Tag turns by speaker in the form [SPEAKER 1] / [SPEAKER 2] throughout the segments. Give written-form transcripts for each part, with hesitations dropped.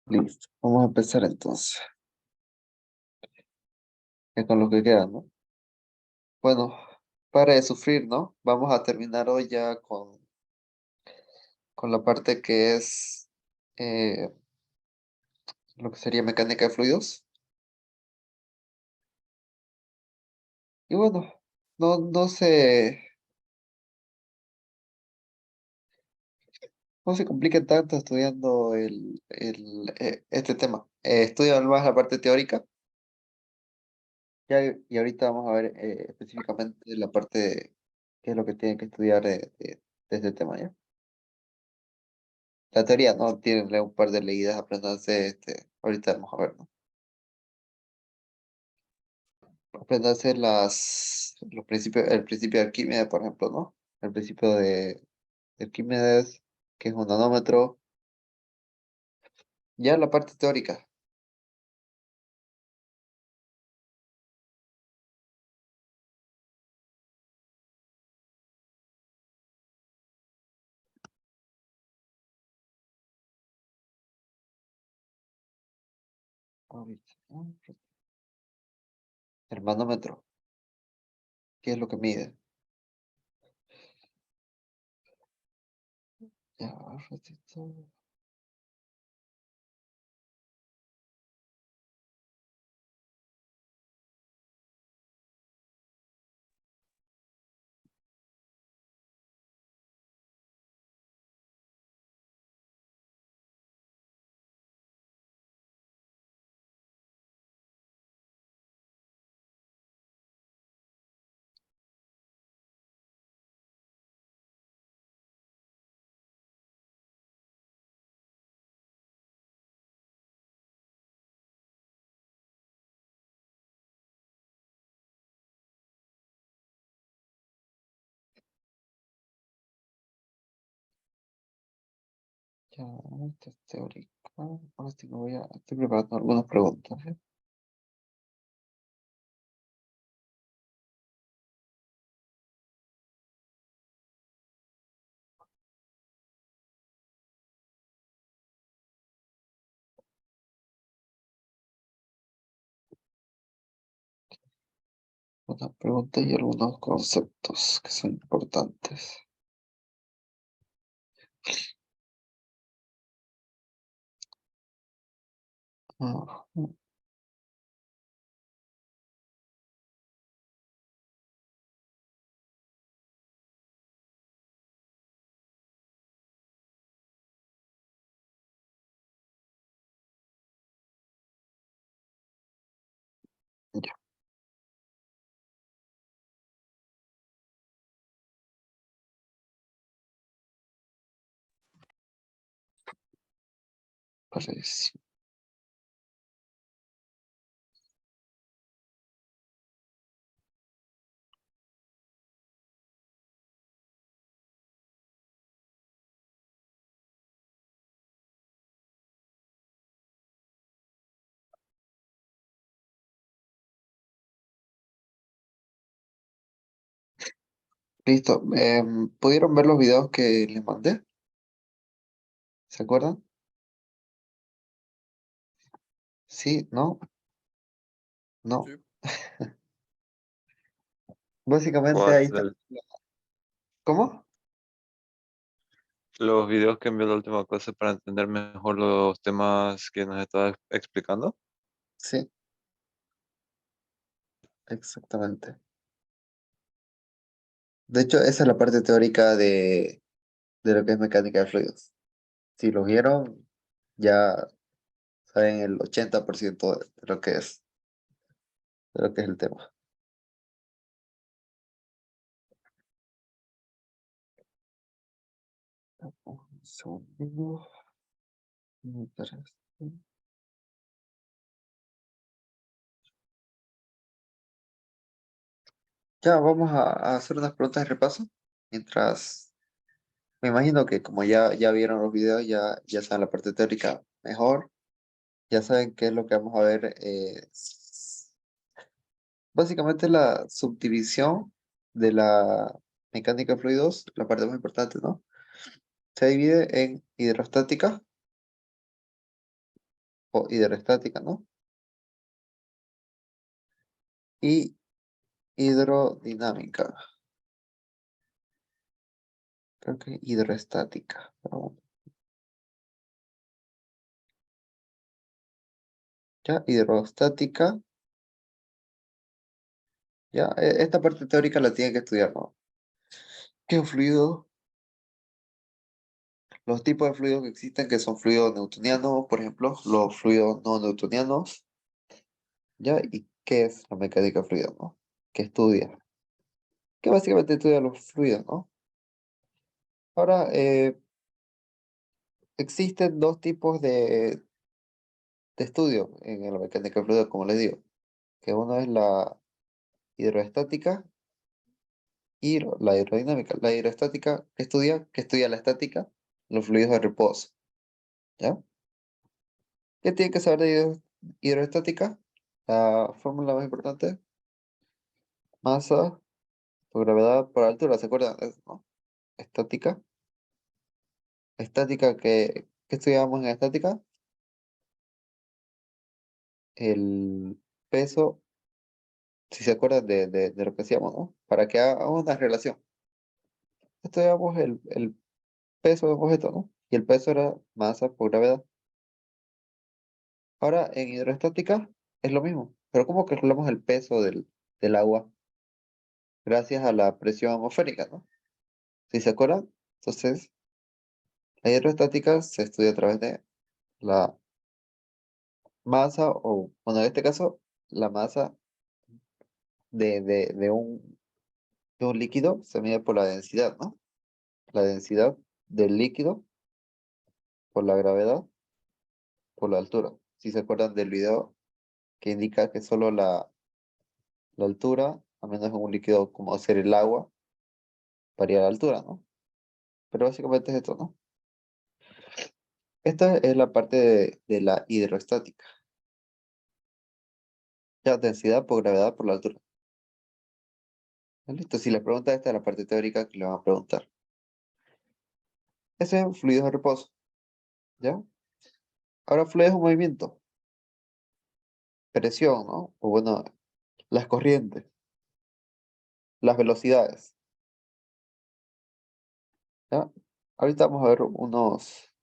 [SPEAKER 1] Listo. Vamos a empezar entonces. Ya con lo que queda, ¿no? Bueno, para de sufrir, ¿no? Vamos a terminar hoy ya con la parte que es eh, lo que sería mecánica de fluidos. Y bueno, no se compliquen tanto estudiando este tema. Estudian más la parte teórica y ahorita vamos a ver específicamente la parte de qué es lo que tienen que estudiar de este tema, ¿ya? La teoría, ¿no? Tienen un par de leídas, aprendanse, ahorita vamos a ver, ¿no? Aprendanse los principios, el principio de Arquímedes, por ejemplo, ¿no? El principio de Arquímedes, que es un nanómetro. Ya la parte teórica. Ahorita, ¿no? El manómetro, ¿qué es lo que mide? Ya, un ratito. Ya, esta es teórica. Ahora sí estoy preparando algunas preguntas, ¿eh? Unas preguntas y algunos conceptos que son importantes. Ah, ya, parece. Listo. ¿Pudieron ver los videos que les mandé? ¿Se acuerdan? Sí, no, no.
[SPEAKER 2] Sí.
[SPEAKER 1] Básicamente
[SPEAKER 2] ¿Cuál?
[SPEAKER 1] ahí está. ¿Cómo?
[SPEAKER 2] Los videos que envió la última clase para entender mejor los temas que nos estaba explicando.
[SPEAKER 1] Sí, exactamente. De hecho, esa es la parte teórica de lo que es mecánica de fluidos. Si lo vieron, ya saben el 80% de lo que es el tema. Un segundo. Me parece. Ya, vamos a hacer unas preguntas de repaso. Mientras, me imagino que como ya vieron los videos, ya saben la parte teórica mejor. Ya saben qué es lo que vamos a ver. Básicamente la subdivisión de la mecánica de fluidos, la parte más importante, ¿no? Se divide en hidrostática, o hidroestática, ¿no? Y hidrodinámica. Creo que hidroestática. Pero bueno. Ya, hidrostática. Ya, esta parte teórica la tienen que estudiar, ¿no? ¿Qué es un fluido? Los tipos de fluidos que existen, que son fluidos newtonianos, por ejemplo, los fluidos no newtonianos, ¿ya? ¿Y qué es la mecánica fluida, ¿no? ¿Qué estudia? Que básicamente estudia los fluidos, ¿no? Ahora, existen dos tipos de estudio en la mecánica fluida, como les digo, que uno es la hidroestática y la hidrodinámica. La hidroestática que estudia la estática, los fluidos de reposo, ¿ya? ¿Qué tiene que saber de hidroestática? La fórmula más importante, masa por gravedad por altura, ¿se acuerdan de eso, no? Estática. Estática que estudiábamos en estática, el peso, si se acuerdan de lo que hacíamos, ¿no? Para que hagamos una relación. Estudiamos el peso de un objeto, ¿no? Y el peso era masa por gravedad. Ahora, en hidroestática es lo mismo, pero ¿cómo calculamos el peso del agua? Gracias a la presión atmosférica, ¿no? ¿Si se acuerdan? Entonces, la hidroestática se estudia a través de la masa, o, bueno, en este caso, la masa de un líquido se mide por la densidad, ¿no? La densidad del líquido por la gravedad por la altura. Si se acuerdan del video que indica que solo la altura, a menos en un líquido como ser el agua, varía la altura, ¿no? Pero básicamente es esto, ¿no? Esta es la parte de la hidroestática. Ya, densidad por gravedad por la altura. ¿Ya? Listo, si les pregunta esta es la parte teórica que le van a preguntar. Ese es fluidos de reposo, ¿ya? Ahora fluidos en movimiento, presión, ¿no? O bueno, las corrientes, las velocidades, ¿ya? Ahorita vamos a ver unos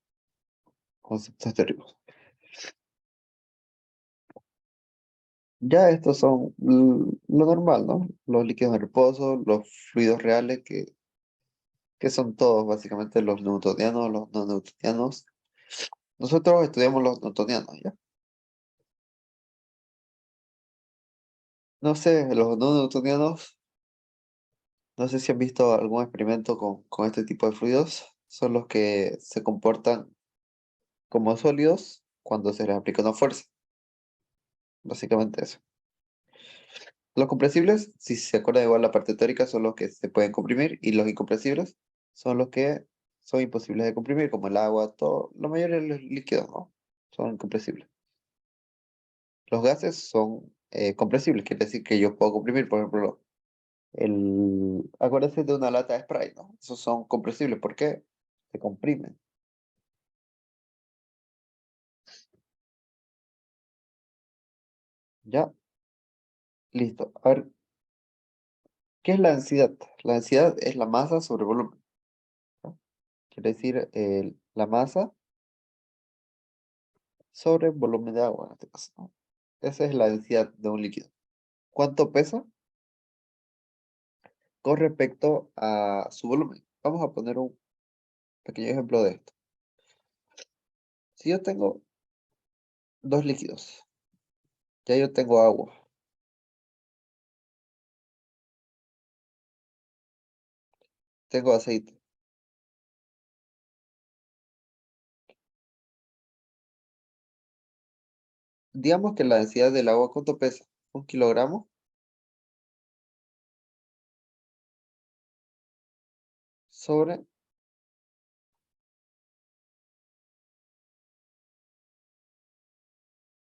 [SPEAKER 1] conceptos teóricos. Ya estos son lo normal, ¿no? Los líquidos de reposo, los fluidos reales, que son todos básicamente los newtonianos, los no newtonianos. Nosotros estudiamos los newtonianos, ¿ya? No sé, los no newtonianos, no sé si han visto algún experimento con este tipo de fluidos. Son los que se comportan como sólidos cuando se les aplica una fuerza. Básicamente eso. Los compresibles, si se acuerda igual la parte teórica, son los que se pueden comprimir y los incompresibles son los que son imposibles de comprimir, como el agua, todo, la mayoría de los líquidos, ¿no? Son incompresibles. Los gases son compresibles, quiere decir que yo puedo comprimir, por ejemplo, acuérdense de una lata de Sprite, ¿no? Esos son compresibles, ¿por qué? Se comprimen. Ya, listo. A ver, ¿qué es la densidad? La densidad es la masa sobre volumen, ¿no? Quiere decir la masa sobre volumen de agua, en este caso, ¿no? Esa es la densidad de un líquido. ¿Cuánto pesa con respecto a su volumen? Vamos a poner un pequeño ejemplo de esto. Si yo tengo dos líquidos, ya yo tengo agua, tengo aceite. Digamos que la densidad del agua, ¿cuánto pesa? Un kilogramo sobre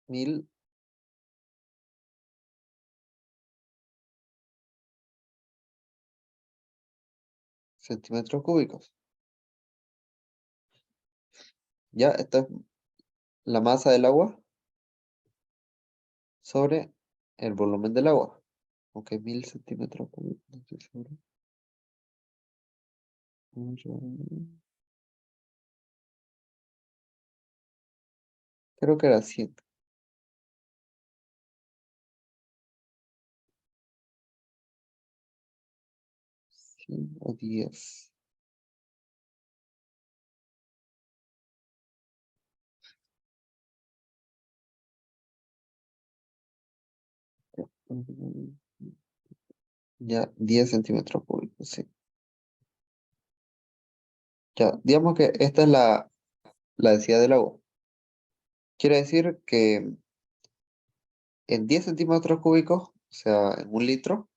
[SPEAKER 1] 1000 centímetros cúbicos. Ya, esta es la masa del agua. sobre el volumen del agua. Aunque 1000 centímetros cúbicos, no estoy seguro. Creo que era 100. 100 o 10. Ya, 10 centímetros cúbicos, sí. Ya, digamos que esta es la densidad del agua. Quiere decir que en 10 centímetros cúbicos, o sea, en un litro,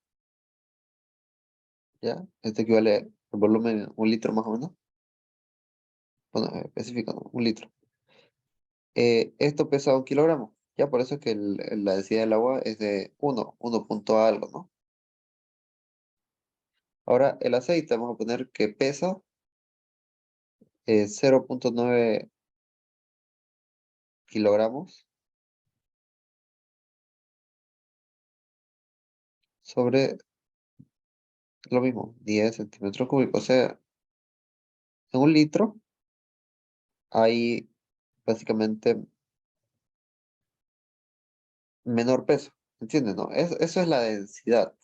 [SPEAKER 1] ¿ya? Esto equivale al volumen en un litro más o menos. Bueno, específico, ¿no? Un litro. Esto pesa 1 kilogramo. Ya, por eso es que la densidad del agua es de 1 punto algo, ¿no? Ahora, el aceite, vamos a poner que pesa 0,9 kilogramos sobre lo mismo, 10 centímetros cúbicos. O sea, en un litro hay básicamente menor peso. ¿Entiendes? ¿No? Eso es la densidad,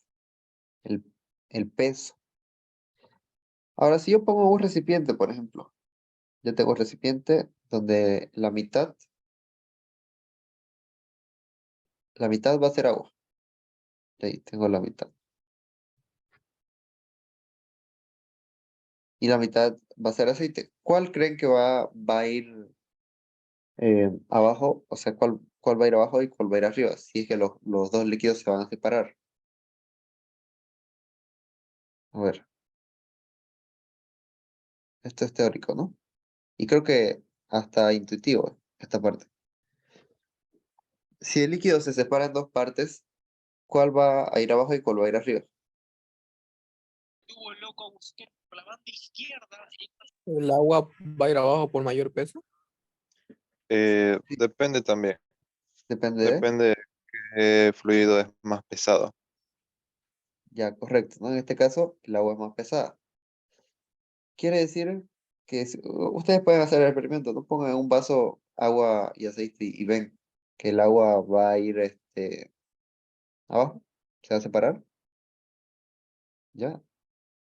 [SPEAKER 1] el, el peso. Ahora, si yo pongo un recipiente, por ejemplo, yo tengo un recipiente donde la mitad va a ser agua. Y ahí tengo la mitad. Y la mitad va a ser aceite. ¿Cuál creen que va a ir abajo? O sea, ¿cuál va a ir abajo y cuál va a ir arriba? Si es que los dos líquidos se van a separar. A ver, esto es teórico, ¿no? Y creo que hasta intuitivo esta parte. Si el líquido se separa en dos partes, ¿cuál va a ir abajo y cuál va a ir arriba?
[SPEAKER 3] El agua va a ir abajo por mayor peso.
[SPEAKER 1] Sí,
[SPEAKER 2] Depende también.
[SPEAKER 1] depende de.
[SPEAKER 2] Depende de qué fluido es más pesado.
[SPEAKER 1] Ya, correcto, ¿no? En este caso, el agua es más pesada. Quiere decir que ustedes pueden hacer el experimento, ¿no? Pongan en un vaso agua y aceite y ven que el agua va a ir abajo, se va a separar, ¿ya?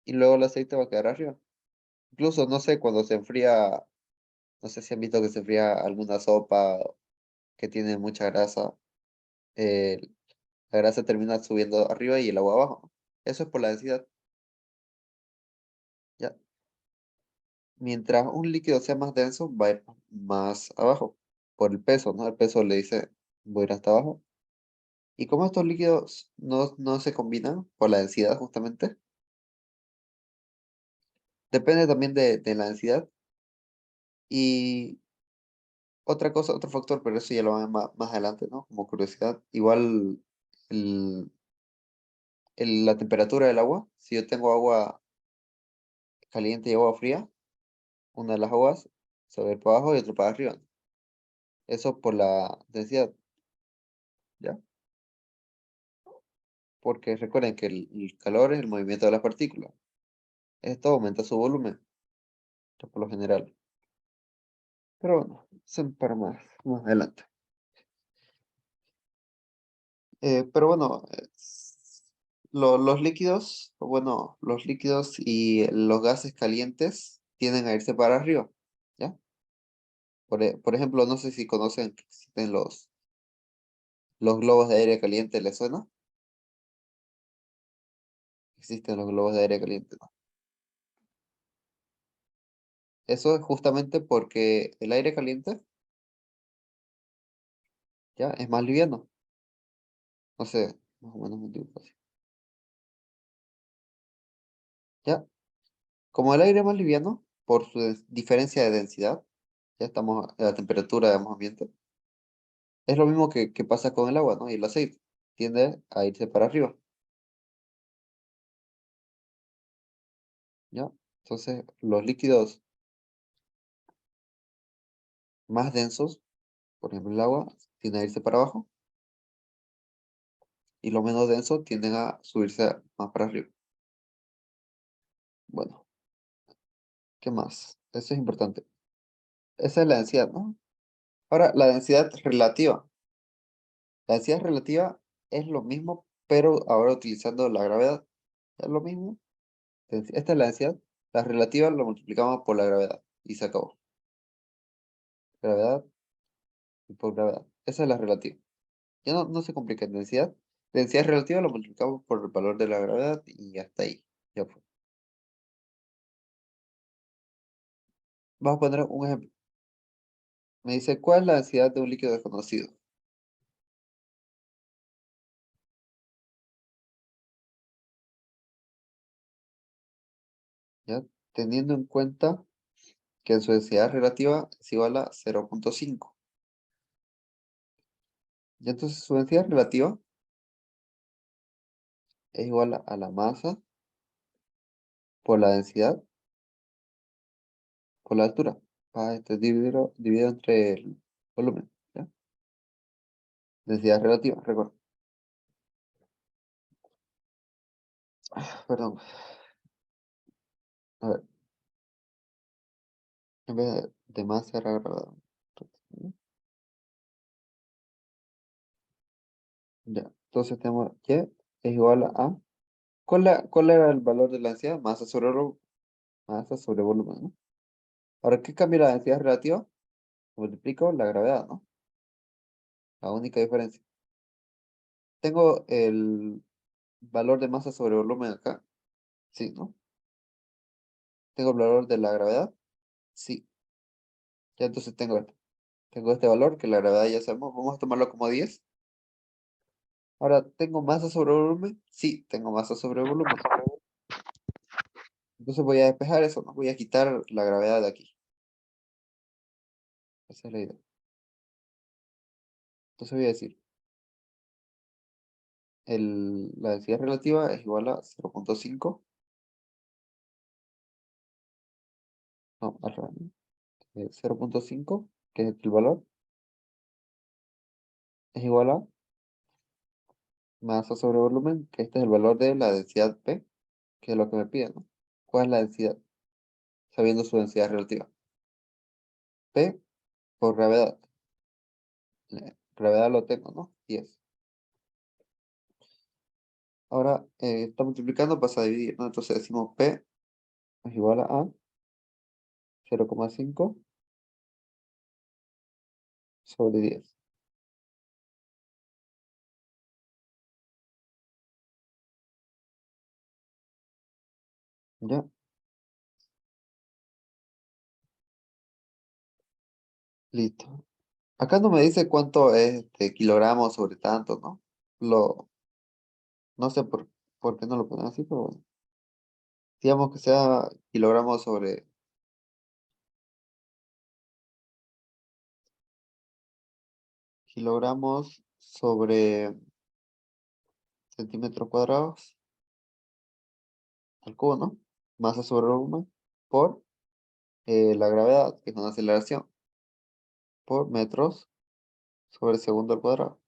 [SPEAKER 1] Y luego el aceite va a quedar arriba. Incluso, no sé, cuando se enfría, no sé si han visto que se enfría alguna sopa que tiene mucha grasa, eh, la grasa termina subiendo arriba y el agua abajo. Eso es por la densidad, ¿ya? Mientras un líquido sea más denso, va a ir más abajo, por el peso, ¿no? El peso le dice, voy a ir hasta abajo. Y como estos líquidos no se combinan por la densidad justamente, depende también de la densidad. Y otra cosa, otro factor, pero eso ya lo van a ver más adelante, ¿no? Como curiosidad. Igual el, la temperatura del agua, si yo tengo agua caliente y agua fría, una de las aguas se va a ir para abajo y otra para arriba. Eso por la densidad, ¿ya? Porque recuerden que el calor es el movimiento de las partículas. Esto aumenta su volumen, por lo general. Pero bueno, son para más adelante. Pero bueno, los líquidos, o bueno, los líquidos y los gases calientes tienden a irse para arriba, ¿ya? Por ejemplo, no sé si conocen que existen los globos de aire caliente, ¿les suena? Existen los globos de aire caliente, ¿no? Eso es justamente porque el aire caliente, ¿ya? Es más liviano. No sé, más o menos un dibujo así. ¿Ya? Como el aire es más liviano, por su diferencia de densidad, ya estamos a la temperatura de ambiente. Es lo mismo que pasa con el agua, ¿no? Y el aceite tiende a irse para arriba, ¿ya? Entonces, los líquidos más densos, por ejemplo el agua, tienden a irse para abajo. y los menos densos tienden a subirse más para arriba. Bueno, ¿qué más? Eso es importante. Esa es la densidad, ¿no? Ahora, la densidad relativa. La densidad relativa es lo mismo, pero ahora utilizando la gravedad. Es lo mismo. Esta es la densidad. La relativa lo multiplicamos por la gravedad y se acabó. Gravedad y por gravedad. Esa es la relativa. Ya no se complica. Densidad. Densidad relativa lo multiplicamos por el valor de la gravedad y hasta ahí. Ya fue. Vamos a poner un ejemplo. Me dice, ¿cuál es la densidad de un líquido desconocido? ¿Ya? Teniendo en cuenta que su densidad relativa es igual a 0,5. Y entonces su densidad relativa es igual a la masa por la densidad por la altura. Dividido entre el volumen. ¿Ya? Densidad relativa, recuerdo. Perdón. A ver, en vez de masa era gravedad. Ya, entonces tenemos que es igual a... ¿Cuál era el valor de la densidad? Masa sobre volumen, ¿no? Ahora, ¿qué cambia la densidad relativa? Multiplico la gravedad, ¿no? La única diferencia. Tengo el valor de masa sobre volumen acá. Sí, ¿no? Tengo el valor de la gravedad. Sí. Ya entonces tengo este valor que la gravedad ya sabemos. Vamos a tomarlo como 10. Ahora, ¿tengo masa sobre volumen? Sí, tengo masa sobre volumen. Entonces voy a despejar eso, ¿no? Voy a quitar la gravedad de aquí. Esa es la idea. Entonces voy a decir, la densidad relativa es igual a 0,5. No, al revés, ¿no? 0,5, que es el valor, es igual a masa sobre volumen, que este es el valor de la densidad P, que es lo que me pide, ¿no? ¿Cuál es la densidad? Sabiendo su densidad relativa. P por gravedad. Gravedad lo tengo, ¿no? 10. Ahora, está multiplicando, pasa a dividir, ¿no? Entonces decimos P es igual a 0,5 sobre 10. ¿Ya? Listo. Acá no me dice cuánto es kilogramos sobre tanto, ¿no? No sé por qué no lo ponen así, pero bueno. Digamos que sea kilogramos sobre centímetros cuadrados al cubo, ¿no? Masa sobre volumen por la gravedad, que es una aceleración, por metros sobre segundo al cuadrado.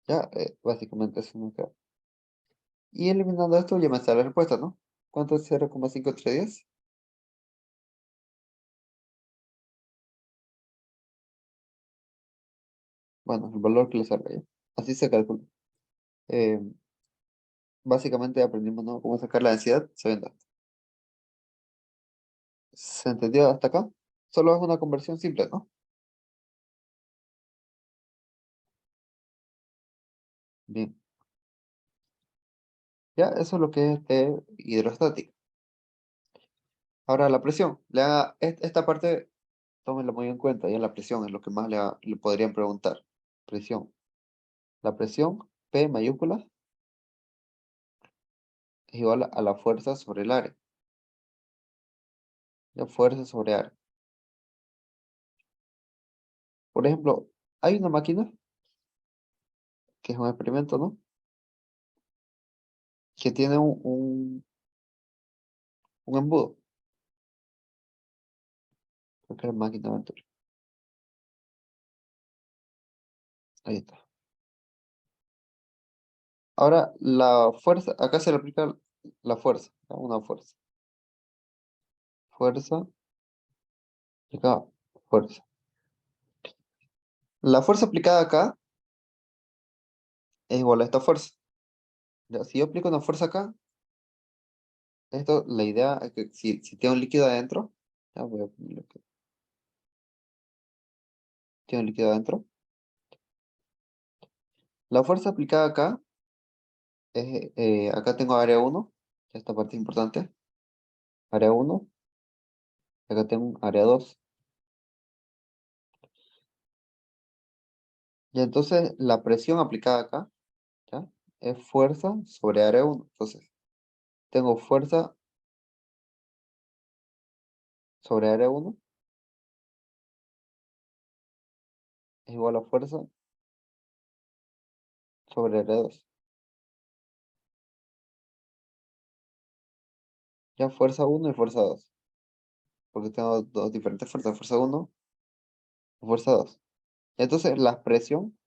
[SPEAKER 1] Ya, básicamente eso me queda. Y eliminando esto ya me sale la respuesta, ¿no? ¿Cuánto es 0,5 entre 10? Bueno, el valor que le salga ya. Así se calcula. Eh, Básicamente aprendimos, ¿no? Cómo sacar la densidad sabiendo esto. ¿Se entendió hasta acá? Solo es una conversión simple, ¿no? Bien. Ya, eso es lo que es hidrostática. Ahora la presión. Esta parte, tómenla muy en cuenta. Ya la presión es lo que más le podrían preguntar. Presión. La presión, P mayúscula, es igual a la fuerza sobre el área. Ya, fuerza sobre área. Por ejemplo, hay una máquina, que es un experimento, ¿no? Que tiene un embudo. Creo que es máquina Venturi. Ahí está. Ahora, la fuerza, acá se le aplica la fuerza, ¿ya? Una fuerza. Fuerza, acá, fuerza. La fuerza aplicada acá es igual a esta fuerza. Ya, si yo aplico una fuerza acá, esto, la idea es que si tiene un líquido adentro, ya voy a ponerlo aquí. Tiene un líquido adentro. La fuerza aplicada acá es, acá tengo área 1, esta parte es importante. Área 1, acá tengo un área 2. Y entonces la presión aplicada acá, ¿ya? Es fuerza sobre área 1. Entonces, tengo fuerza sobre área 1 es igual a fuerza sobre área 2. Ya fuerza 1 y fuerza 2. Porque tengo dos diferentes fuerzas, fuerza 1 y fuerza 2. Entonces, la presión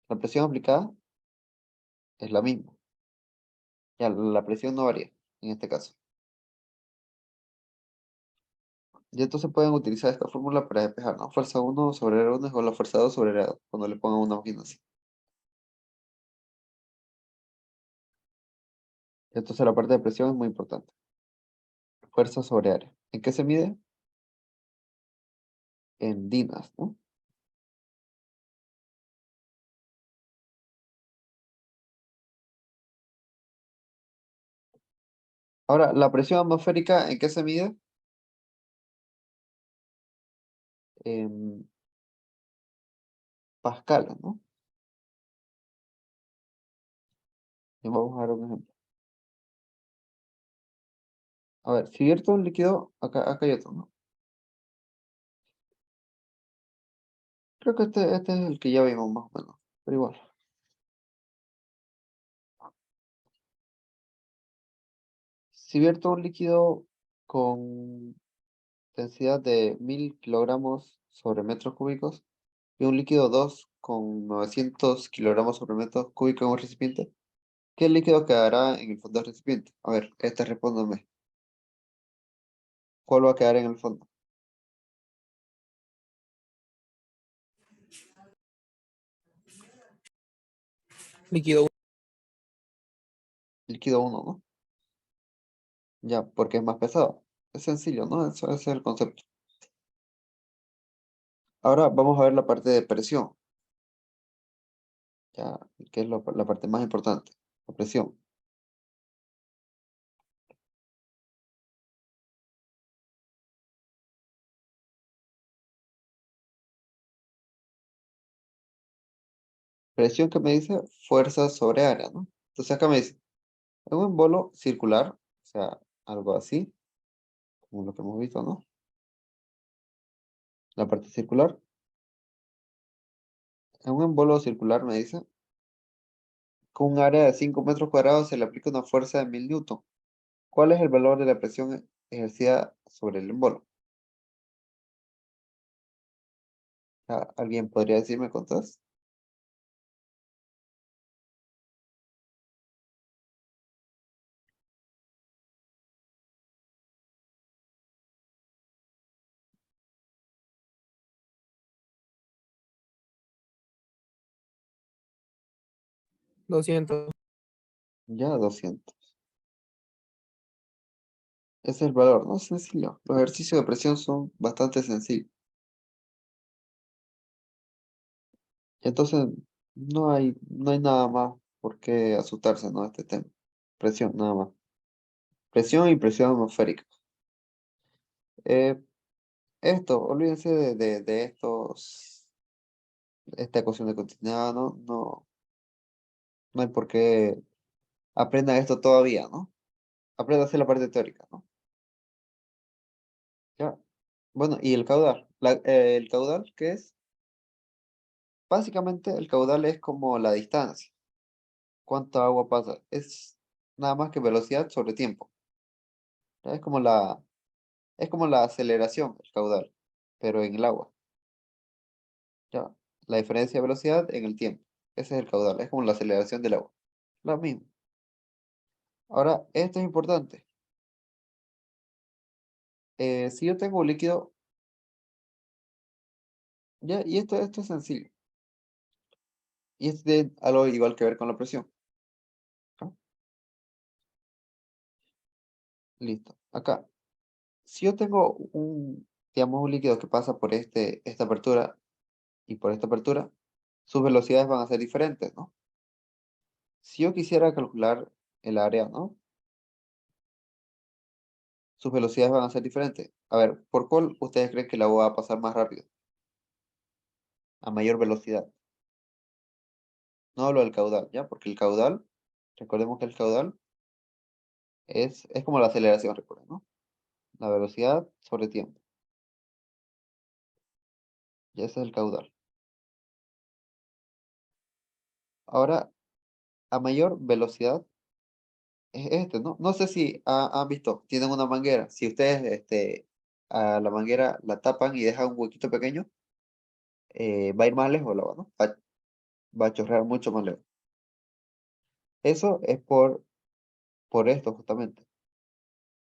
[SPEAKER 1] aplicada es la misma. Ya, la presión no varía en este caso. Y entonces pueden utilizar esta fórmula para despejar, ¿no? Fuerza 1 sobre área 1 es igual a fuerza 2 sobre área 2, cuando le pongan una máquina así. Entonces la parte de presión es muy importante. Fuerza sobre área. ¿En qué se mide? En dinas, ¿no? Ahora, la presión atmosférica, ¿en qué se mide? En pascales, ¿no? Y vamos a ver un ejemplo. A ver, si vierto un líquido, acá hay otro, ¿no? Creo que este es el que ya vimos más o menos, pero igual. Si vierto un líquido con densidad de 1000 kilogramos sobre metros cúbicos y un líquido 2 con 900 kilogramos sobre metros cúbicos en un recipiente, ¿qué líquido quedará en el fondo del recipiente? A ver, respóndame. ¿Cuál va a quedar en el fondo?
[SPEAKER 3] Líquido
[SPEAKER 1] Líquido 1, ¿no? Ya, porque es más pesado. Es sencillo, ¿no? Eso ese es el concepto. Ahora vamos a ver la parte de presión, ya, que es la parte más importante, la presión. Presión que me dice fuerza sobre área, ¿no? Entonces acá me dice, en un embolo circular, o sea, algo así, como lo que hemos visto, ¿no? La parte circular. En un embolo circular me dice, con un área de 5 metros cuadrados se le aplica una fuerza de 1000 newton. ¿Cuál es el valor de la presión ejercida sobre el embolo? ¿Alguien podría decirme cuántas?
[SPEAKER 3] 200.
[SPEAKER 1] Ya 200. Ese es el valor, ¿no? Sencillo. Los ejercicios de presión son bastante sencillos. Entonces, no hay nada más por qué asustarse, ¿no? Este tema. Presión, nada más. Presión y presión atmosférica. Eh, olvídense de esta ecuación de continuidad, ¿no? No hay por qué aprendan esto todavía, ¿no? Aprenda a hacer la parte teórica, ¿no? Ya. Bueno, y el caudal. El caudal, ¿qué es? Básicamente, el caudal es como la distancia. ¿Cuánta agua pasa? Es nada más que velocidad sobre tiempo. ¿Ya? Es como la aceleración, el caudal, pero en el agua. ¿Ya? la diferencia de velocidad en el tiempo. Ese es el caudal, es como la aceleración del agua. Lo mismo. Ahora, esto es importante. Si yo tengo un líquido, ya, y esto es sencillo. Y esto tiene algo igual que ver con la presión. ¿Ah? Listo. Acá, si yo tengo digamos, un líquido que pasa por esta apertura y por esta apertura, sus velocidades van a ser diferentes, ¿no? Si yo quisiera calcular el área, ¿no? Sus velocidades van a ser diferentes. A ver, ¿por cuál ustedes creen que el agua va a pasar más rápido? A mayor velocidad. No hablo del caudal, ¿ya? Porque el caudal, recordemos que el caudal es como la aceleración, recuerden, ¿no? La velocidad sobre tiempo. Y ese es el caudal. Ahora, a mayor velocidad es este, ¿no? No sé si han visto, tienen una manguera. Si ustedes a la manguera la tapan y dejan un huequito pequeño, va a ir más lejos el agua, ¿no? Va a chorrear mucho más lejos. Eso es por esto justamente,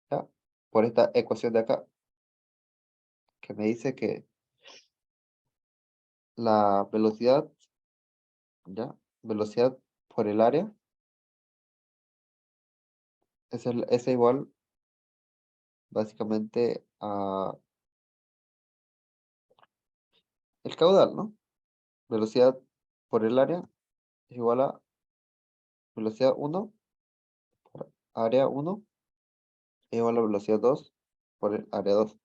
[SPEAKER 1] ¿ya? Por esta ecuación de acá, que me dice que la velocidad, ¿ya? Velocidad por el área es igual básicamente a el caudal, ¿no? Velocidad por el área es igual a velocidad 1 por área 1 es igual a velocidad 2 por el área 2.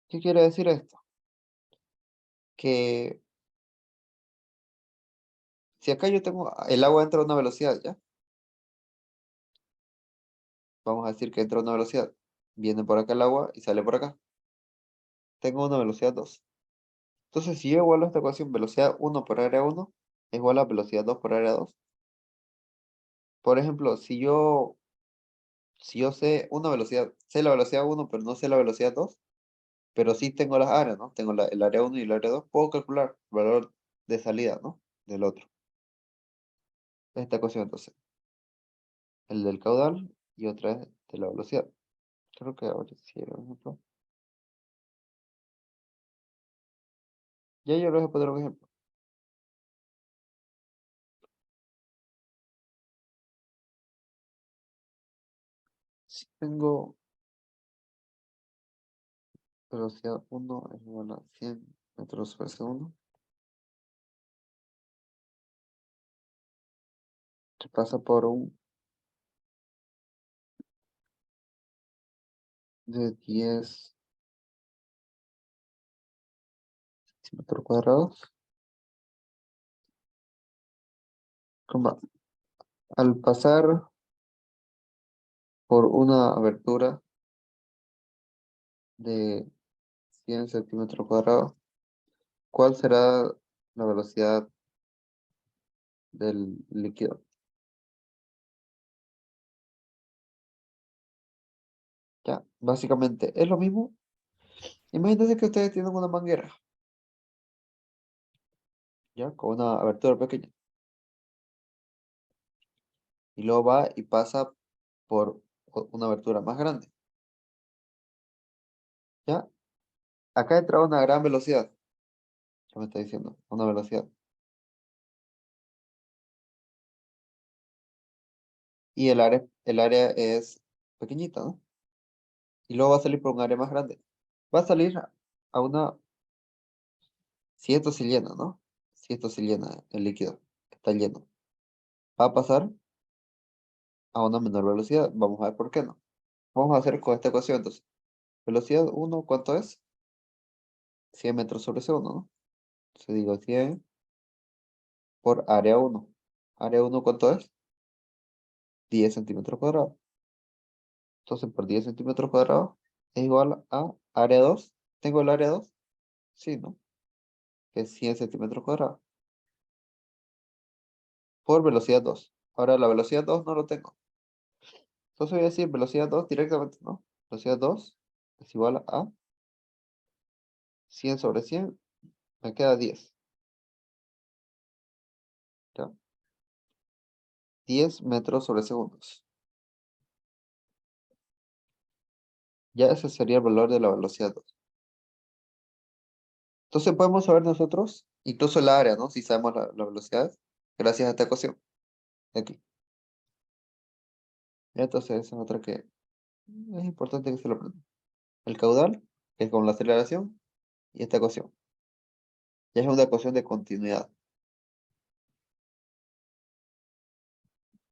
[SPEAKER 1] ¿Qué quiere decir esto? Que si acá yo tengo, el agua entra a una velocidad, ¿ya? Vamos a decir que entra a una velocidad. Viene por acá el agua y sale por acá. Tengo una velocidad 2. Entonces, si yo igualo esta ecuación, velocidad 1 por área 1 es igual a velocidad 2 por área 2. Por ejemplo, si yo sé una velocidad, sé la velocidad 1, pero no sé la velocidad 2, pero sí tengo las áreas, ¿no? Tengo el área 1 y el área 2, puedo calcular el valor de salida, ¿no? Del otro. Esta ecuación, entonces, el del caudal y otra es de la velocidad. Creo que ahora sí era un ejemplo. Ya yo les voy a poner un ejemplo. Si tengo velocidad 1 es igual a 100 metros por segundo, que pasa por un de 10 centímetros cuadrados, al pasar por una abertura de 100 centímetros cuadrados, ¿cuál será la velocidad del líquido? Ya, básicamente es lo mismo. Imagínense que ustedes tienen una manguera, ya, con una abertura pequeña, y luego va y pasa por una abertura más grande, ya. Acá entra una gran velocidad, ya me está diciendo, una velocidad. Y el área es pequeñita, ¿no? Y luego va a salir por un área más grande. Va a salir a una, si esto se llena, ¿no? Si esto se llena, el líquido está lleno. Va a pasar a una menor velocidad. Vamos a ver por qué no. Vamos a hacer con esta ecuación entonces. Velocidad 1, ¿cuánto es? 100 metros sobre segundo, ¿no? Entonces digo 100 por área 1. Área 1, ¿cuánto es? 10 centímetros cuadrados. Entonces por 10 centímetros cuadrados es igual a área 2. ¿Tengo el área 2? Sí, ¿no? Que es 100 centímetros cuadrados. Por velocidad 2. Ahora la velocidad 2 no lo tengo. Entonces voy a decir velocidad 2 directamente, ¿no? Velocidad 2 es igual a 100 sobre 100, me queda 10. ¿Ya? 10 metros sobre segundos. Ya ese sería el valor de la velocidad 2. Entonces podemos saber nosotros, incluso el área, ¿no? Si sabemos la velocidad, gracias a esta ecuación de aquí. Ya, entonces esa es otra que es importante que se lo aprendan. El caudal, que es con la aceleración, y esta ecuación. Ya es una ecuación de continuidad.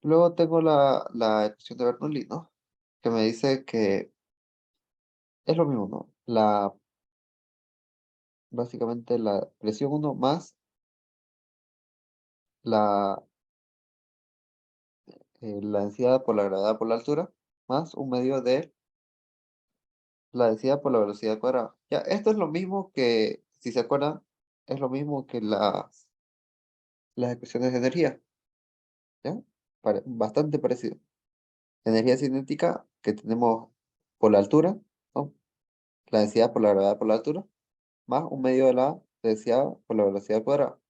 [SPEAKER 1] Luego tengo la ecuación de Bernoulli, ¿no? Que me dice que es lo mismo, ¿no? Básicamente la presión 1 más la, la densidad por la gravedad por la altura, más un medio de la densidad por la velocidad cuadrada. Ya, esto es lo mismo que, si se acuerdan, es lo mismo que las ecuaciones de energía, ¿ya? Bastante parecido. Energía cinética que tenemos por la altura, ¿no? La densidad por la gravedad por la altura, más un medio de la densidad por la velocidad cuadrada.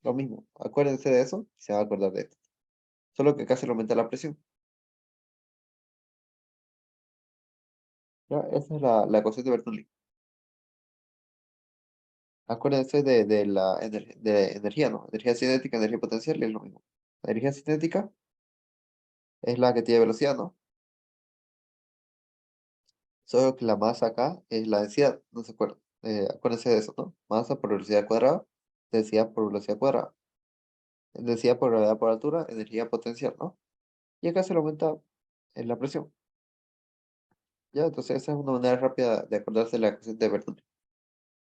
[SPEAKER 1] Lo mismo, acuérdense de eso y se van a acordar de esto. Solo que acá se le aumenta la presión. ¿Ya? Esa es la ecuación de Bernoulli. Acuérdense de la de energía, ¿no? Energía cinética, energía potencial, es lo mismo. La energía cinética es la que tiene velocidad, ¿no? Solo que la masa acá es la densidad, no se acuerdan. Acuérdense de eso, ¿no? Masa por velocidad cuadrada, densidad por velocidad cuadrada. Densidad por gravedad por altura, energía potencial, ¿no? Y acá se le aumenta en la presión. Ya, entonces esa es una manera rápida de acordarse de la ecuación de Bernoulli.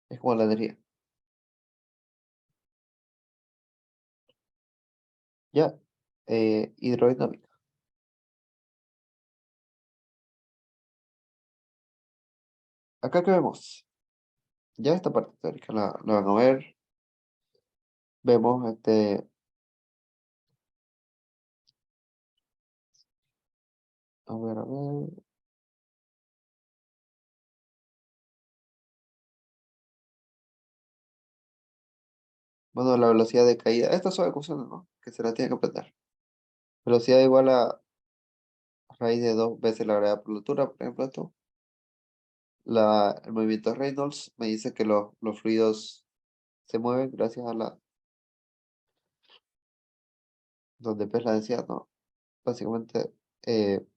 [SPEAKER 1] Es como la energía. Ya, hidrodinámica. Acá que vemos, ya esta parte teórica la van a ver. Vemos a ver. Bueno, la velocidad de caída. Estas son ecuaciones, ¿no? Que se las tiene que aprender. Velocidad igual a raíz de 2 veces la gravedad por la altura, por ejemplo, esto. El movimiento de Reynolds me dice que los fluidos se mueven gracias a donde P es la densidad, ¿no? Básicamente,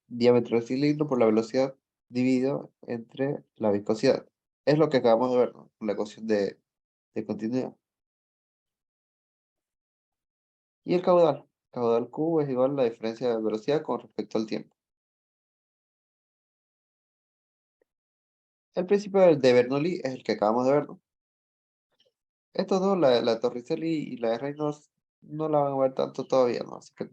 [SPEAKER 1] diámetro del cilindro por la velocidad dividido entre la viscosidad. Es lo que acabamos de ver, ¿no? Con la ecuación de continuidad. Y el caudal. Caudal Q es igual a la diferencia de velocidad con respecto al tiempo. El principio de Bernoulli es el que acabamos de ver, ¿no? Estos dos, la Torricelli y la de Reynolds, no la van a ver tanto todavía, ¿no? Así que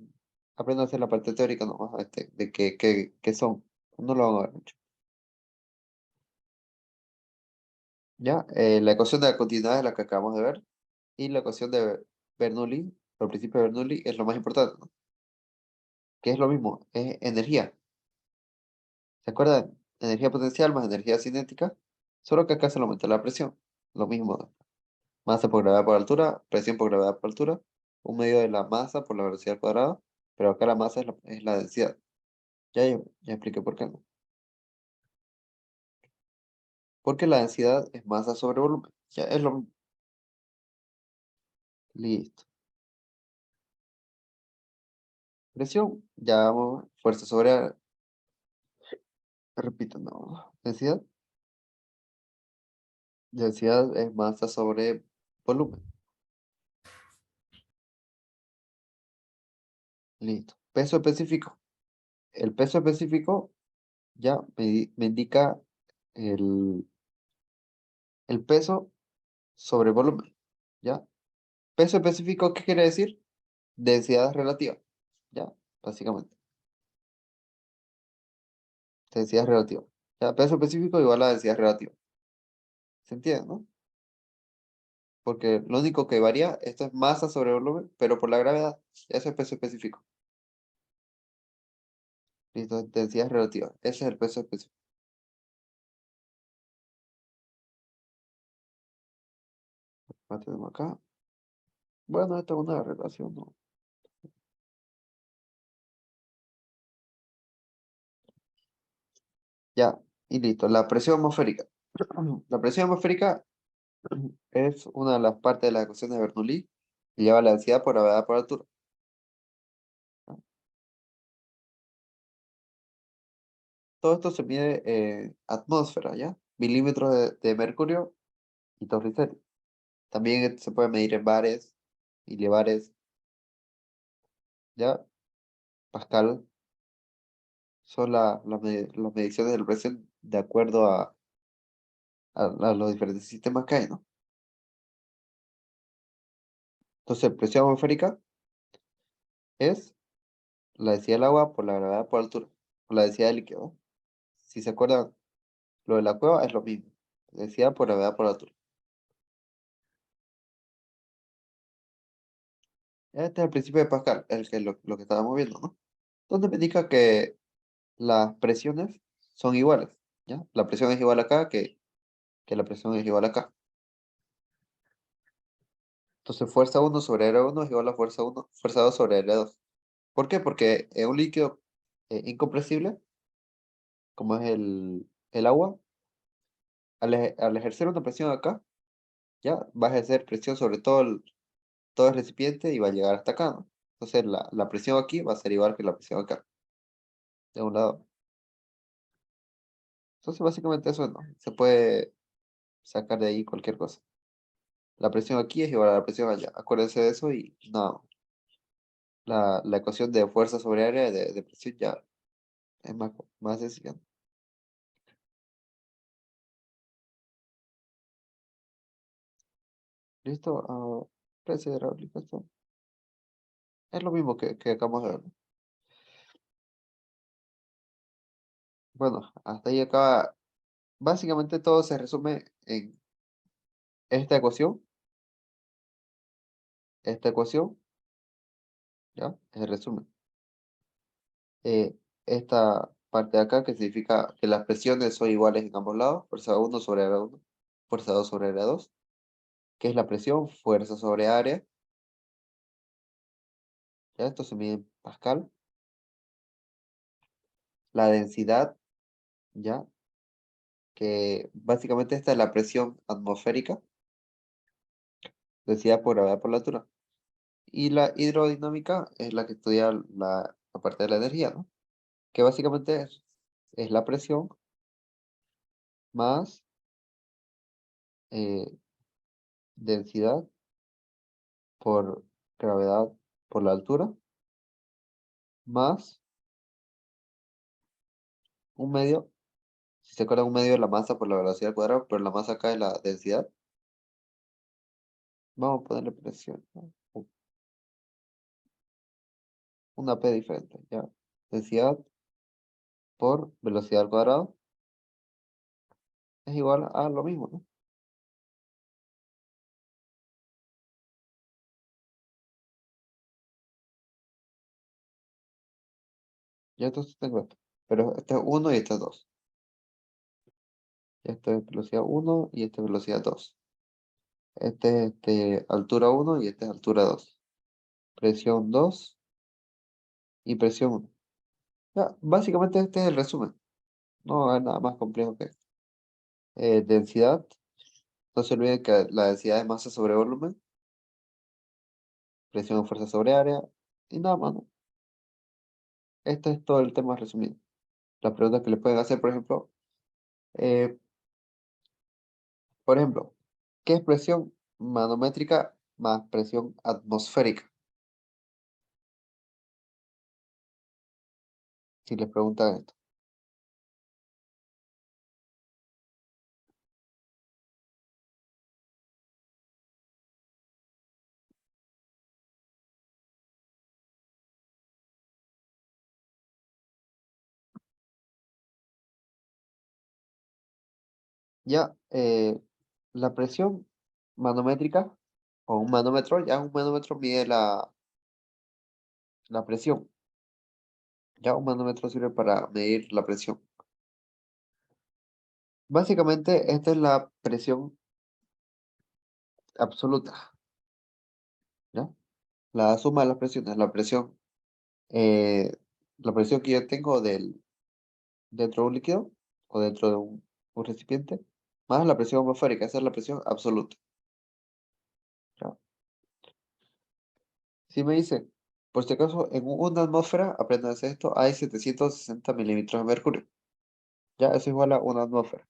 [SPEAKER 1] aprendan a hacer la parte teórica nomás, de qué son. No lo van a ver mucho. ¿Ya? La ecuación de la continuidad es la que acabamos de ver. Y la ecuación de Bernoulli, o el principio de Bernoulli, es lo más importante, ¿no? Que es lo mismo, es energía. ¿Se acuerdan? Energía potencial más energía cinética, solo que acá se le aumenta la presión. Lo mismo, ¿no? Masa por gravedad por altura, presión por gravedad por altura, un medio de la masa por la velocidad cuadrada, pero acá la masa es la densidad. Ya expliqué por qué no. Porque la densidad es masa sobre volumen. Ya es lo mismo. Listo. Presión, ya vamos, fuerza sobre, repito, no. Densidad. Densidad es masa sobre volumen. Listo. Peso específico. El peso específico ya me indica el, el peso sobre volumen. ¿Ya? Peso específico, ¿qué quiere decir? Densidad relativa. ¿Ya? Básicamente. Densidad relativa. ¿Ya? Peso específico igual a densidad relativa. ¿Se entiende, no? Porque lo único que varía, esto es masa sobre volumen, pero por la gravedad. Ese es peso específico. Listo, densidad relativa. Ese es el peso específico. La tenemos acá. Bueno, esta es una relación, ¿no? Ya, y listo. La presión atmosférica. La presión atmosférica es una de las partes de la ecuación de Bernoulli y lleva la densidad por gravedad por altura. Todo esto se mide en atmósfera, ¿ya? Milímetros de mercurio y torricelio. También se puede medir en bares, milibares, ¿ya? Pascal son las mediciones de la presión de acuerdo a los diferentes sistemas que hay, ¿no? Entonces, presión atmosférica es la densidad del agua por la gravedad por altura, por la densidad del líquido, ¿no? Si se acuerdan, lo de la cueva es lo mismo, densidad por gravedad por altura. Este es el principio de Pascal, lo que estábamos viendo, ¿no? Donde me indica que las presiones son iguales, ¿ya? La presión es igual acá que la presión es igual acá. Entonces, fuerza 1 sobre área 1 es igual a fuerza 2 sobre área 2. ¿Por qué? Porque en un líquido incompresible, como es el agua, al ejercer una presión acá, ya va a ejercer presión sobre todo el recipiente y va a llegar hasta acá, ¿no? Entonces, la presión aquí va a ser igual que la presión acá, de un lado. Entonces, básicamente eso, ¿no? Se puede sacar de ahí cualquier cosa. La presión aquí es igual a la presión allá. Acuérdense de eso y no. La ecuación de fuerza sobre área de presión ya es más sencilla. ¿Listo? Precio de reaplicación. Es lo mismo que acabamos de ver, ¿no? Bueno, hasta ahí acaba. Básicamente todo se resume en esta ecuación, ¿ya? Es el resumen. Esta parte de acá que significa que las presiones son iguales en ambos lados, fuerza 1 sobre área 1, fuerza 2 sobre área 2, que es la presión, fuerza sobre área, ¿ya? Esto se mide en Pascal. La densidad, ¿ya? Que básicamente esta es la presión atmosférica, densidad por gravedad por la altura. Y la hidrodinámica es la que estudia la parte de la energía, ¿no? Que básicamente es la presión más eh, densidad por gravedad por la altura, más un medio, si se acuerdan, un medio de la masa por la velocidad al cuadrado, pero la masa acá es la densidad. Vamos a ponerle presión, ¿no? Una P diferente, ¿ya? Densidad por velocidad al cuadrado es igual a lo mismo, ¿no? Ya entonces tengo esto. Pero este es 1 y este es 2. Este es velocidad 1 y este es velocidad 2. Este es altura 1 y este es altura 2. Presión 2 y presión 1. Ya, básicamente este es el resumen. No es nada más complejo que esto. Densidad. No se olviden que la densidad es masa sobre volumen. Presión o fuerza sobre área. Y nada más, ¿no? Este es todo el tema resumido. Las preguntas que le pueden hacer, eh, por ejemplo, ¿qué es presión manométrica más presión atmosférica? Si les preguntan esto. Ya, la presión manométrica o un manómetro, ya un manómetro mide la presión. Ya un manómetro sirve para medir la presión. Básicamente, esta es la presión absoluta. ¿Ya? La suma de las presiones, la presión que yo tengo dentro de un líquido o dentro de un recipiente, más la presión atmosférica, esa es la presión absoluta. ¿Ya? Si me dice, por si acaso, en una atmósfera, aprendan esto, hay 760 milímetros de mercurio. Ya, eso es igual a una atmósfera.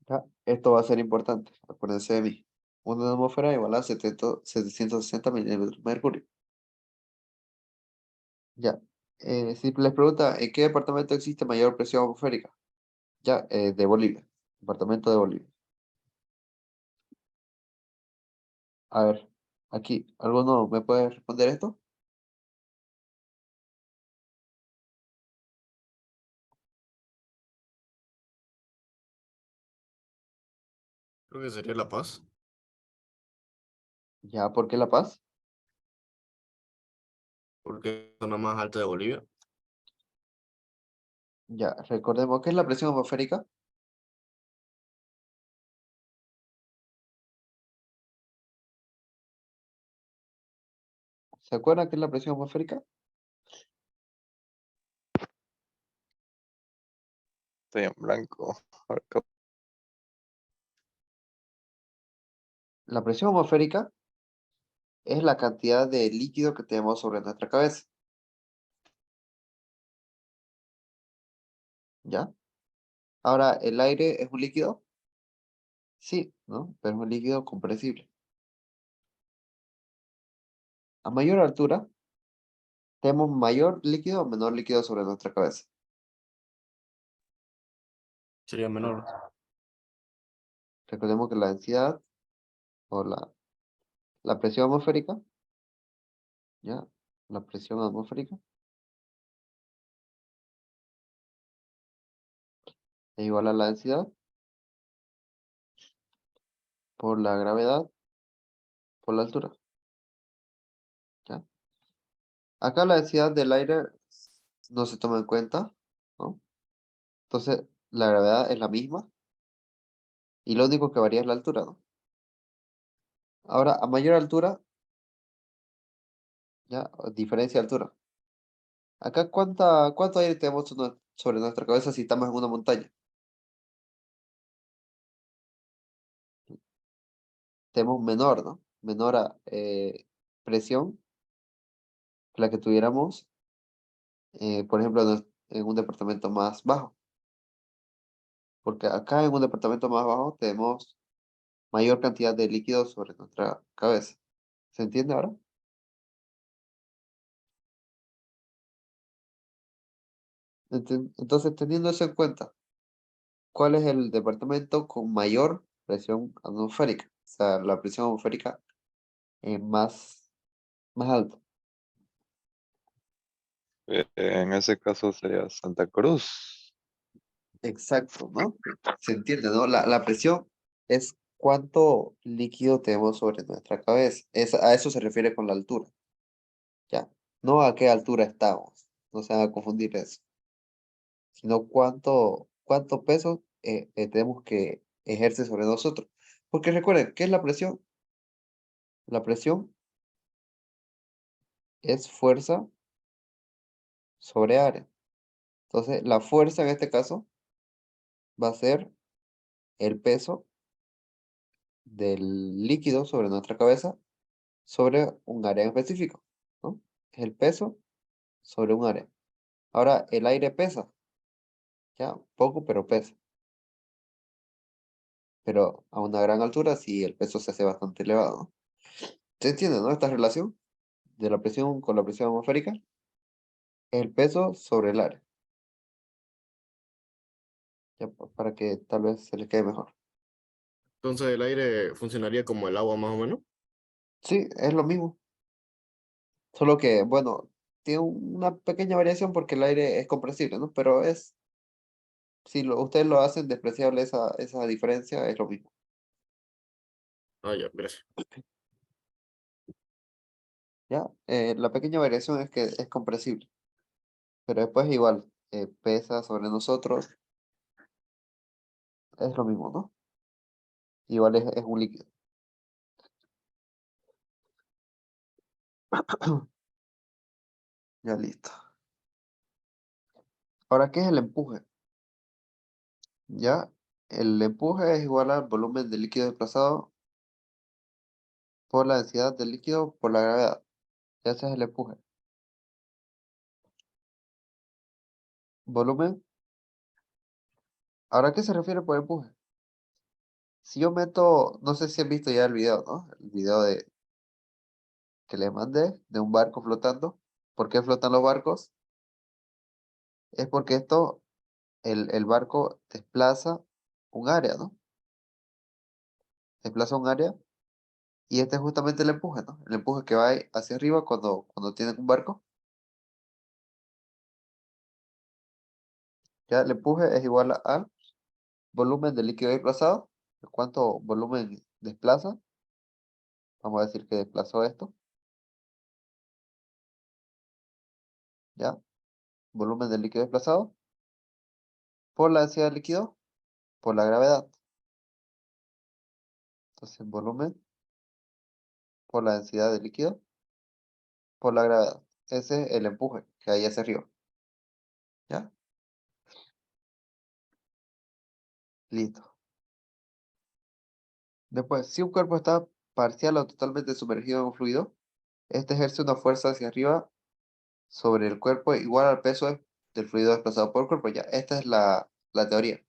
[SPEAKER 1] ¿Ya? Esto va a ser importante, acuérdense de mí. Una atmósfera igual a 760 milímetros de mercurio. Ya. Si les pregunta, ¿en qué departamento existe mayor presión atmosférica? Ya, de Bolivia. Departamento de Bolivia. A ver, aquí, ¿alguno me puede responder esto?
[SPEAKER 4] Creo que sería La Paz.
[SPEAKER 1] Ya, ¿por qué La Paz?
[SPEAKER 4] Porque es la zona más alta de Bolivia.
[SPEAKER 1] Ya, recordemos, ¿qué es la presión atmosférica? ¿Se acuerdan qué es la presión atmosférica?
[SPEAKER 2] Estoy en blanco. A ver,
[SPEAKER 1] La presión atmosférica es la cantidad de líquido que tenemos sobre nuestra cabeza. ¿Ya? Ahora, ¿el aire es un líquido? Sí, ¿no? Pero es un líquido compresible. A mayor altura, tenemos mayor líquido o menor líquido sobre nuestra cabeza.
[SPEAKER 4] Sería menor.
[SPEAKER 1] Recordemos que la densidad o la presión atmosférica, ¿ya? La presión atmosférica es igual a la densidad por la gravedad por la altura, ¿ya? Acá la densidad del aire no se toma en cuenta, ¿no? Entonces, la gravedad es la misma y lo único que varía es la altura, ¿no? Ahora, a mayor altura, ¿ya? Diferencia de altura. Acá, ¿cuánto aire tenemos sobre nuestra cabeza si estamos en una montaña? Tenemos menor, ¿no? Menor presión que la que tuviéramos, por ejemplo, en un departamento más bajo. Porque acá en un departamento más bajo tenemos mayor cantidad de líquido sobre nuestra cabeza. ¿Se entiende ahora? Entonces, teniendo eso en cuenta, ¿cuál es el departamento con mayor presión atmosférica? O sea, la presión atmosférica más alta.
[SPEAKER 2] en ese caso sería Santa Cruz.
[SPEAKER 1] Exacto, ¿no? Se entiende, ¿no? La presión es cuánto líquido tenemos sobre nuestra cabeza. A eso se refiere con la altura, ¿ya? No a qué altura estamos, no se van a confundir eso, sino cuánto peso tenemos que ejercer sobre nosotros. Porque recuerden, ¿qué es la presión? La presión es fuerza sobre área. Entonces, la fuerza en este caso va a ser el peso del líquido sobre nuestra cabeza sobre un área en específico, ¿no? Es el peso sobre un área. Ahora, el aire pesa, ya, poco, pero pesa. Pero a una gran altura sí el peso se hace bastante elevado, ¿no? ¿Se entiende, no? Esta relación de la presión con la presión atmosférica. El peso sobre el área, ya, para que tal vez se les quede mejor.
[SPEAKER 4] Entonces el aire funcionaría como el agua más o menos.
[SPEAKER 1] Sí, es lo mismo. Solo que, bueno, tiene una pequeña variación porque el aire es compresible, ¿no? Pero si ustedes lo hacen despreciable esa diferencia, es lo mismo.
[SPEAKER 4] Ah, ya, gracias.
[SPEAKER 1] ¿Ya? La pequeña variación es que es compresible. Pero después igual, pesa sobre nosotros, es lo mismo, ¿no? Igual es un líquido. Ya listo. Ahora, ¿qué es el empuje? Ya, el empuje es igual al volumen del líquido desplazado por la densidad del líquido por la gravedad. Ya ese es el empuje. Volumen. ¿Ahora a qué se refiere por empuje? Si yo meto, no sé si han visto ya el video, ¿no? El video que les mandé de un barco flotando. ¿Por qué flotan los barcos? Es porque el barco desplaza un área, ¿no? Desplaza un área y este es justamente el empuje, ¿no? El empuje que va hacia arriba cuando tienen un barco. Ya el empuje es igual al volumen del líquido desplazado. ¿Cuánto volumen desplaza? Vamos a decir que desplazó esto. ¿Ya? Volumen del líquido desplazado por la densidad del líquido por la gravedad. Entonces, volumen por la densidad del líquido por la gravedad. Ese es el empuje que hay hacia arriba. ¿Ya? Listo. Después, si un cuerpo está parcial o totalmente sumergido en un fluido, este ejerce una fuerza hacia arriba sobre el cuerpo igual al peso del fluido desplazado por el cuerpo. Ya, esta es la teoría.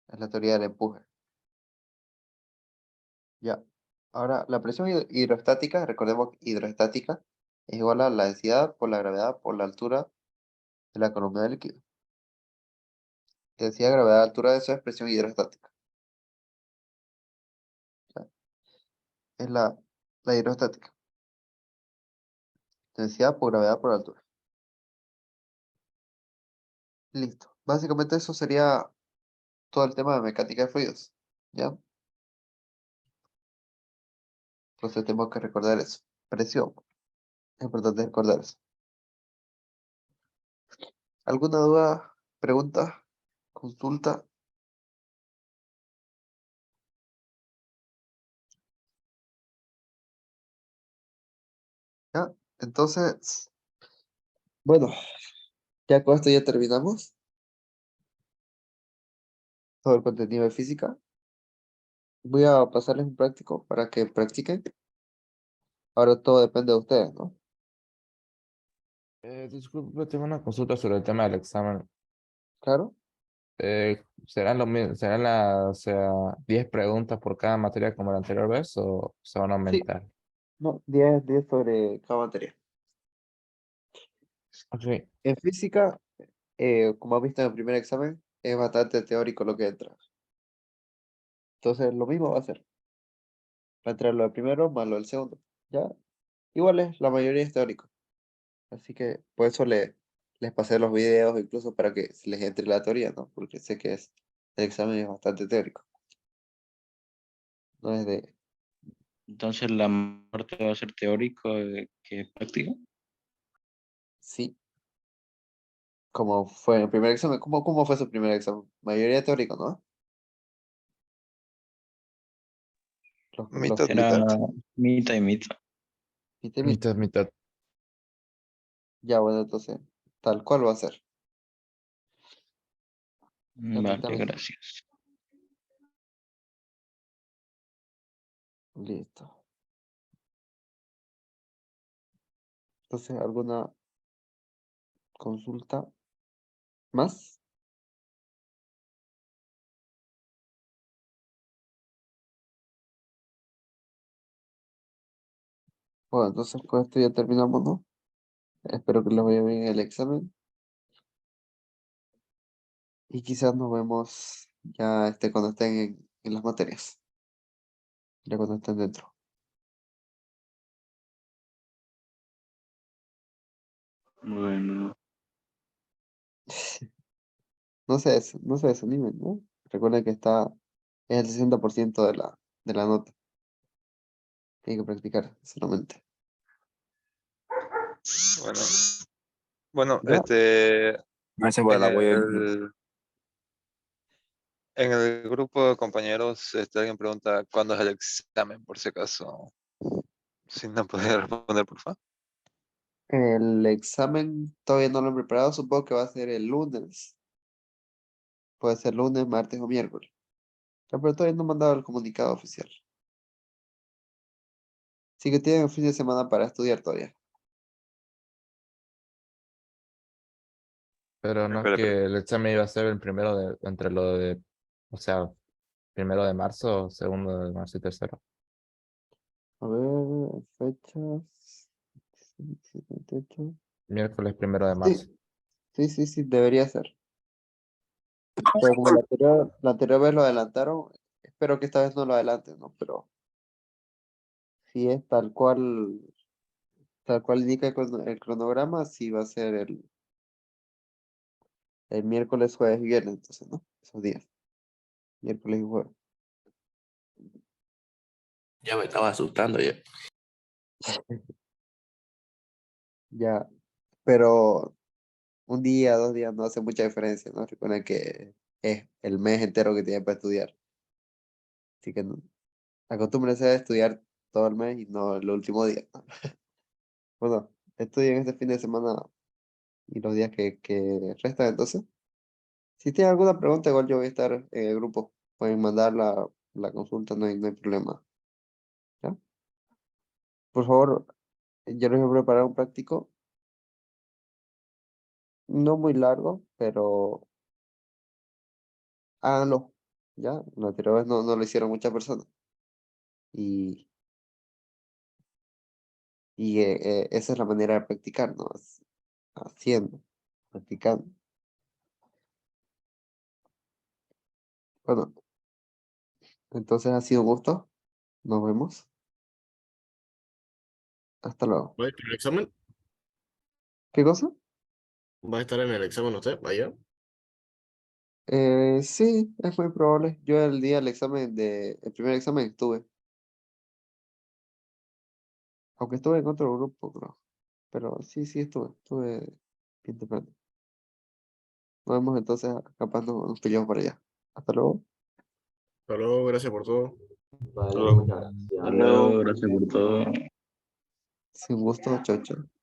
[SPEAKER 1] Es la teoría del empuje. Ya. Ahora, la presión hidrostática, recordemos que hidrostática es igual a la densidad por la gravedad por la altura de la columna del líquido. Densidad, gravedad, altura de eso es presión hidrostática. Ya. Es la hidrostática. Densidad por gravedad por altura. Listo. Básicamente eso sería todo el tema de mecánica de fluidos. ¿Ya? Entonces tenemos que recordar eso. Presión. Es importante recordar eso. ¿Alguna duda? ¿Pregunta? ¿Consulta? ¿Ya? Entonces, bueno, ya con esto ya terminamos todo el contenido de física. Voy a pasarles un práctico para que practiquen. Ahora todo depende de ustedes, ¿no?
[SPEAKER 5] Disculpe, tengo una consulta sobre el tema del examen.
[SPEAKER 1] Claro.
[SPEAKER 5] ¿Serán serán las 10 preguntas por cada materia como la anterior vez o se van a
[SPEAKER 1] Sí.
[SPEAKER 5] aumentar?
[SPEAKER 1] No, 10 sobre cada materia.
[SPEAKER 5] Ok,
[SPEAKER 1] En física, como has visto en el primer examen, es bastante teórico lo que entra. Entonces, lo mismo va a ser. Va a entrar lo del primero más lo del segundo. ¿Ya? Igual es, la mayoría es teórico. Así que por eso les pasé los videos, incluso para que se les entre la teoría, ¿no? Porque sé que el examen es bastante teórico. No es de,
[SPEAKER 6] Entonces la parte va a ser teórico que práctico.
[SPEAKER 1] sí, como fue en el primer examen. ¿Cómo fue su primer examen? Mayoría teórico, ¿no? Los
[SPEAKER 2] Mitad,
[SPEAKER 6] Era
[SPEAKER 2] mitad.
[SPEAKER 6] mitad y mitad.
[SPEAKER 1] mitad y mitad.
[SPEAKER 5] mitad, mitad.
[SPEAKER 1] Ya, bueno, entonces, tal cual va a ser.
[SPEAKER 6] Vale,
[SPEAKER 1] Permítame.
[SPEAKER 6] gracias.
[SPEAKER 1] Listo. Entonces, ¿alguna consulta más? Bueno, entonces con esto ya terminamos, ¿no? Espero que les vaya bien el examen. Y quizás nos vemos ya cuando estén en las materias. Ya cuando estén dentro.
[SPEAKER 6] Bueno,
[SPEAKER 1] No se desanimen, ¿no? Recuerden que es el 60% de la nota. Tienen que practicar solamente.
[SPEAKER 2] Bueno, Bueno,
[SPEAKER 1] Ya.
[SPEAKER 7] Gracias por
[SPEAKER 2] en
[SPEAKER 7] el apoyo.
[SPEAKER 2] en el grupo de compañeros, alguien pregunta cuándo es el examen, por si acaso. Si no puede responder, por favor.
[SPEAKER 1] El examen todavía no lo he preparado, supongo que va a ser el lunes. Puede ser lunes, martes o miércoles. Ya, pero todavía no me han dado el comunicado oficial. Así que tienen el fin de semana para estudiar todavía.
[SPEAKER 5] Pero no es
[SPEAKER 2] Espera, espera.
[SPEAKER 5] que el examen iba a ser el primero entre lo de, o sea, primero de marzo, segundo de marzo y tercero.
[SPEAKER 1] A ver, fechas. 78.
[SPEAKER 5] Miércoles primero de
[SPEAKER 1] Sí,
[SPEAKER 5] marzo.
[SPEAKER 1] sí, debería ser. Pero como la anterior vez lo adelantaron, espero que esta vez no lo adelanten, ¿no? Pero si es tal cual indica el cronograma, sí va a ser el miércoles, jueves y viernes, entonces, ¿no? Esos días. Miércoles y jueves.
[SPEAKER 7] Ya me estaba asustando ya.
[SPEAKER 1] Ya, pero un día, 2 días no hace mucha diferencia, ¿no? Recuerden que es el mes entero que tienen para estudiar. Así que acostúmbrense a estudiar todo el mes y no el último día, ¿no? Bueno, estudien este fin de semana y los días que restan, entonces. Si tienen alguna pregunta, igual yo voy a estar en el grupo. Pueden mandar la consulta, no hay problema. ¿Ya? Por favor, yo les voy a preparar un práctico, no muy largo, pero háganlo. ¿Ya? La anterior vez no lo hicieron muchas personas. Y, esa es la manera de practicar, ¿no? Haciendo, practicando. Bueno, entonces ha sido un gusto. Nos vemos. Hasta luego.
[SPEAKER 4] ¿Va a estar en el examen?
[SPEAKER 1] ¿Qué cosa?
[SPEAKER 4] ¿Va a estar en el examen usted? ¿Allá?
[SPEAKER 1] Sí, es muy probable. Yo el día del examen el primer examen estuve, aunque estuve en otro grupo, creo. Pero sí estuve bien temprano. Nos vemos entonces, capaz nos pillamos por allá. Hasta luego.
[SPEAKER 4] Hasta luego, gracias por todo.
[SPEAKER 6] Hasta luego, gracias por todo.
[SPEAKER 1] Sin gusto, chao, chao.